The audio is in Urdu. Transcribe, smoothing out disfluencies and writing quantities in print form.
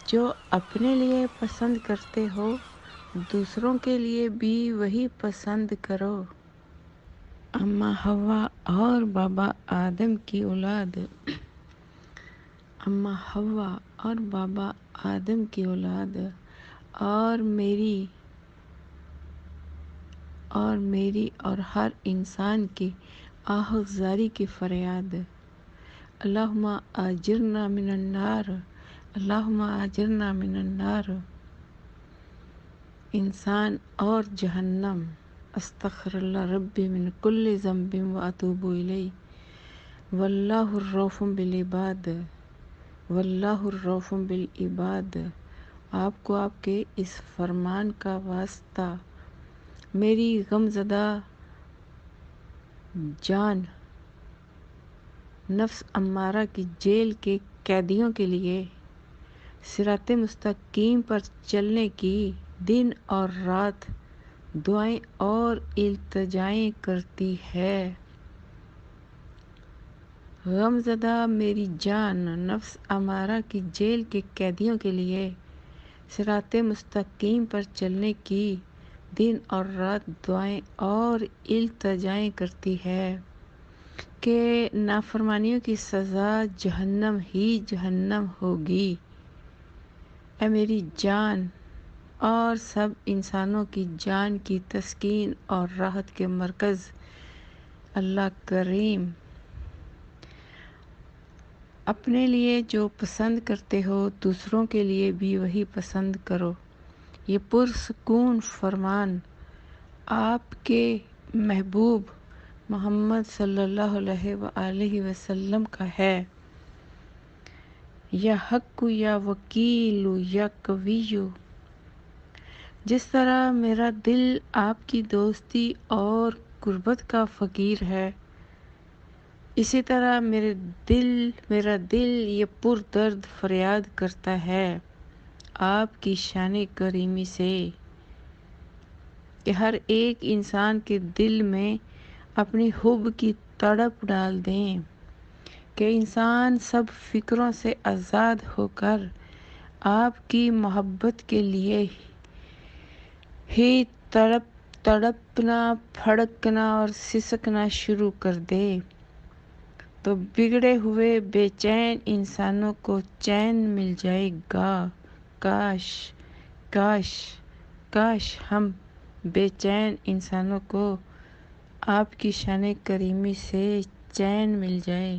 جو اپنے لیے پسند کرتے ہو دوسروں کے لیے بھی وہی پسند کرو۔ اماں حوا اور بابا آدم کی اولاد، اماں حوا اور بابا آدم کی اولاد، اور میری اور ہر انسان کی آہذاری کی فریاد، اللہم اجرنا من النار، اللہم اجرنا من النار۔ انسان اور جہنم، استغفر اللہ ربی من کل ذنب واتوب الیہ، واللہ الرؤوف بالعباد، واللہ الرؤوف بالعباد۔ آپ کو آپ کے اس فرمان کا واسطہ، میری غمزدہ جان نفس امارہ کی جیل کے قیدیوں کے لیے صراط مستقیم پر چلنے کی دن اور رات دعائیں اور التجائیں کرتی ہے۔ غمزدہ میری جان نفس امارہ کی جیل کے قیدیوں کے لیے صراط مستقیم پر چلنے کی دن اور رات دعائیں اور التجائیں کرتی ہے کہ نافرمانیوں کی سزا جہنم ہی جہنم ہوگی۔ اے میری جان اور سب انسانوں کی جان کی تسکین اور راحت کے مرکز اللہ کریم، اپنے لیے جو پسند کرتے ہو دوسروں کے لیے بھی وہی پسند کرو۔ یہ پرسکون فرمان آپ کے محبوب محمد صلی اللہ علیہ وآلہ وسلم کا ہے۔ یا حق یا وکیل یا قوی، جس طرح میرا دل آپ کی دوستی اور قربت کا فقیر ہے، اسی طرح میرا دل یہ پردرد فریاد کرتا ہے آپ کی شان کریمی سے کہ ہر ایک انسان کے دل میں اپنی حب کی تڑپ ڈال دیں، کہ انسان سب فکروں سے آزاد ہو کر آپ کی محبت کے لیے ہی تڑپنا، پھڑکنا اور سسکنا شروع کر دے، تو بگڑے ہوئے بے چین انسانوں کو چین مل جائے گا۔ کاش کاش کاش ہم بے چین انسانوں کو آپ کی شان کریمی سے چین مل جائے۔